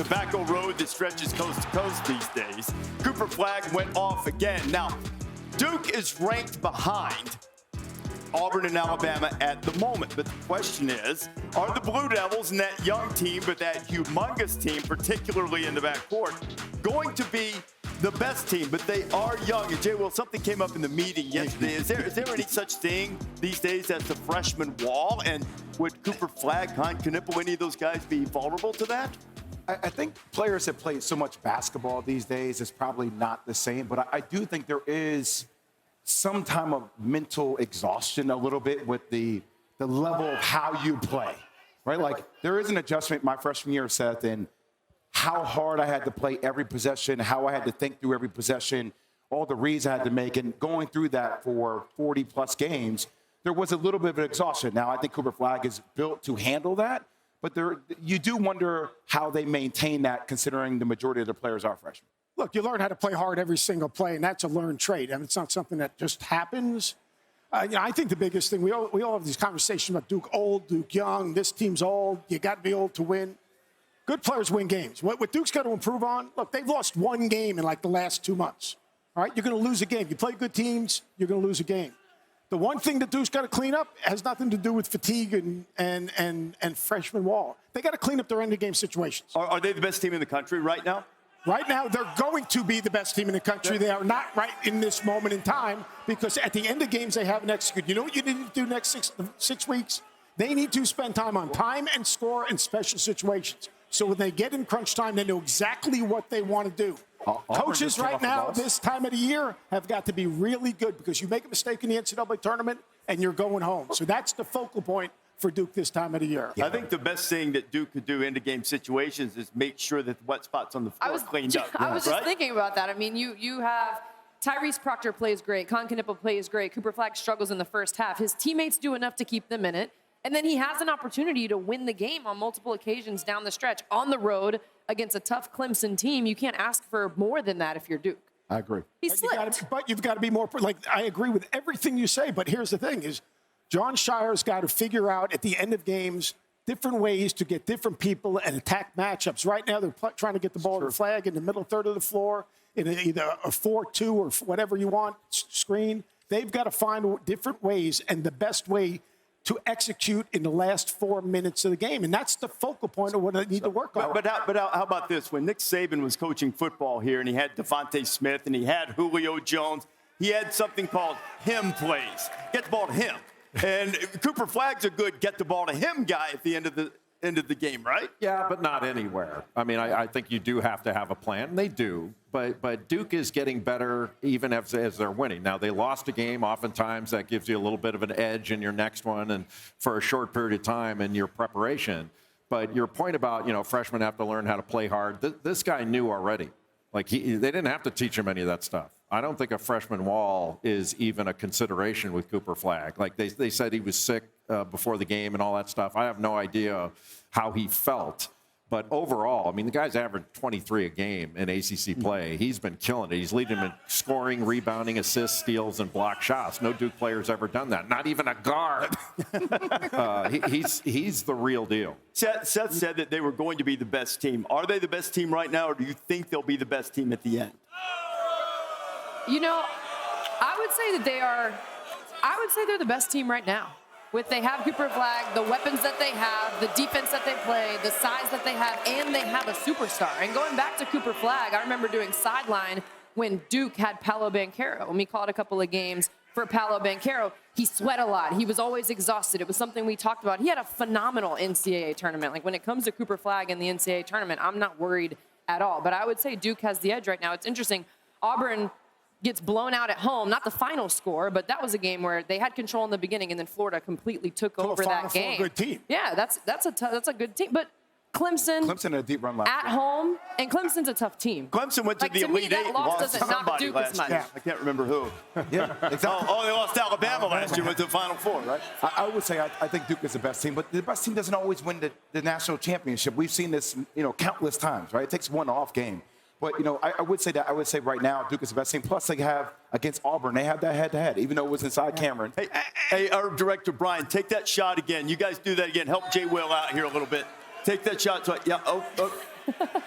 tobacco road that stretches coast to coast these days. Cooper Flagg went off again. Now, Duke is ranked behind Auburn and Alabama at the moment. But the question is, are the Blue Devils and that young team, but that humongous team, particularly in the backcourt, going to be the best team? But they are young. And Jay, Will, something came up in the meeting yesterday. Is there any such thing these days as the freshman wall? And would Cooper Flagg, Knipple, any of those guys be vulnerable to that? I think players that play so much basketball these days is probably not the same. But I do think there is some time of mental exhaustion a little bit with the level of how you play, right? Like, there is an adjustment my freshman year, Seth, in how hard I had to play every possession, how I had to think through every possession, all the reads I had to make, and going through that for 40-plus games, there was a little bit of exhaustion. Now, I think Cooper Flagg is built to handle that, but you do wonder how they maintain that considering the majority of the players are freshmen. Look, you learn how to play hard every single play, and that's a learned trait. I mean, it's not something that just happens. I think the biggest thing, we all have these conversations about Duke old, Duke young, this team's old, you got to be old to win. Good players win games. What Duke's got to improve on, look, they've lost one game in like the last 2 months. All right, you're going to lose a game. You play good teams, you're going to lose a game. The one thing that Duke's got to clean up has nothing to do with fatigue and freshman wall. They got to clean up their end-of-game situations. Are they the best team in the country right now? Right now, they're going to be the best team in the country. They are not right in this moment in time because at the end of games, they haven't executed. You know what you need to do next six weeks? They need to spend time on time and score and special situations. So when they get in crunch time, they know exactly what they want to do. Coaches right now, this time of the year, have got to be really good because you make a mistake in the NCAA tournament and you're going home. So that's the focal point for Duke this time of the year. I think the best thing that Duke could do in the game situations is make sure that the wet spots on the floor are cleaned up. I was just thinking about that. I mean, you have Tyrese Proctor plays great. Knipple plays great. Cooper Flagg struggles in the first half. His teammates do enough to keep them in it. And then he has an opportunity to win the game on multiple occasions down the stretch on the road against a tough Clemson team. You can't ask for more than that if you're Duke. I agree. He's slipped. But you've got to be more, like, I agree with everything you say, but here's the thing is, John Shire's got to figure out at the end of games different ways to get different people and attack matchups. Right now, they're trying to get the ball to Flagg in the middle third of the floor in either a 4-2 or whatever you want screen. They've got to find different ways, and the best way to execute in the last 4 minutes of the game. And that's the focal point of what they need to work on. But how about this? When Nick Saban was coaching football here and he had Devontae Smith and he had Julio Jones, he had something called him plays. Get the ball to him. And Cooper Flagg's a good get the ball to him guy at the end of the game, right? Yeah, but not anywhere. I mean, I think you do have to have a plan. They do. But Duke is getting better even as they're winning. Now, they lost a game. Oftentimes, that gives you a little bit of an edge in your next one and for a short period of time in your preparation. But your point about, freshmen have to learn how to play hard, this guy knew already. Like, they didn't have to teach him any of that stuff. I don't think a freshman wall is even a consideration with Cooper Flagg. Like, they said he was sick before the game and all that stuff. I have no idea how he felt. But overall, I mean, the guy's averaged 23 a game in ACC play. He's been killing it. He's leading them in scoring, rebounding, assists, steals, and block shots. No Duke player's ever done that. Not even a guard. He's the real deal. Seth said that they were going to be the best team. Are they the best team right now, or do you think they'll be the best team at the end? I would say that they are. I would say they're the best team right now. They have Cooper Flagg, the weapons that they have, the defense that they play, the size that they have, and they have a superstar. And going back to Cooper Flagg, I remember doing sideline when Duke had Paolo Banchero. When we called a couple of games for Paolo Banchero, he sweat a lot. He was always exhausted. It was something we talked about. He had a phenomenal NCAA tournament. Like, when it comes to Cooper Flagg in the NCAA tournament, I'm not worried at all. But I would say Duke has the edge right now. It's interesting. Auburn gets blown out at home, not the final score, but that was a game where they had control in the beginning, and then Florida completely took over that game. Good team. Yeah, that's a good team. But Clemson had a deep run last at home, and Clemson's a tough team. Clemson went to the Elite Eight and lost somebody last year. I can't remember who. Yeah, exactly. They lost to Alabama last year, went to the Final Four, right? I would say I think Duke is the best team, but the best team doesn't always win the national championship. We've seen this, countless times, right? It takes one off game. But, I would say right now Duke is the best team. Plus, they have, against Auburn, they have that head-to-head, even though it was inside Cameron. Hey, our director, Brian, take that shot again. You guys do that again. Help Jay Will out here a little bit. Take that shot.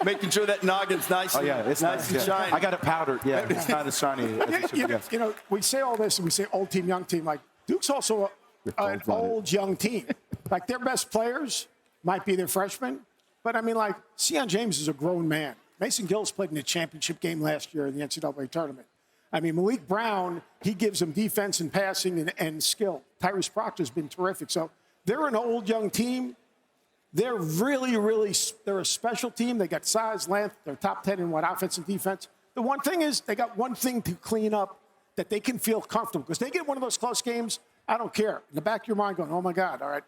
Making sure that noggin's nice. Oh, yeah, it's nice and shiny. I got it powdered. Yeah, it's not as shiny as it should be. You know, we say all this and we say old team, young team. Like Duke's also an old young team. Like their best players might be their freshmen, but I mean, like Sion James is a grown man. Mason Gillis played in the championship game last year in the NCAA tournament. I mean, Malik Brown, he gives them defense and passing and skill. Tyrese Proctor's been terrific. So they're an old young team. They're really, they're a special team. They got size, length. They're top 10 in what, offense and defense. The one thing is they got one thing to clean up that they can feel comfortable. Because they get one of those close games, I don't care. In the back of your mind going, oh, my God, all right,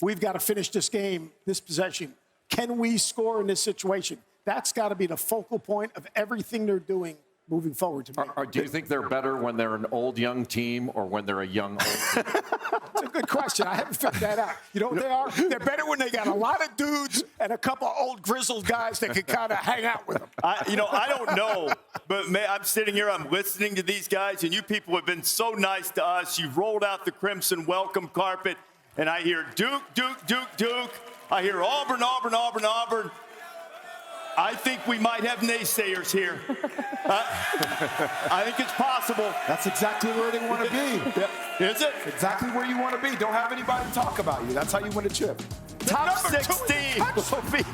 we've got to finish this game, this possession. Can we score in this situation? That's got to be the focal point of everything they're doing moving forward to me. Do you think they're better when they're an old young team or when they're a young old team? That's a good question. I haven't figured that out. You know what they are? They're better when they got a lot of dudes and a couple of old grizzled guys that can kind of hang out with them. I don't know, but I'm sitting here, I'm listening to these guys, and you people have been so nice to us. You've rolled out the crimson welcome carpet, and I hear Duke, Duke, Duke, Duke. I hear Auburn, Auburn, Auburn, Auburn. I think we might have naysayers here. I think it's possible. That's exactly where they want to be. Yeah. Is it? Exactly where you want to be. Don't have anybody talk about you. That's how you win a chip. Top 16 will be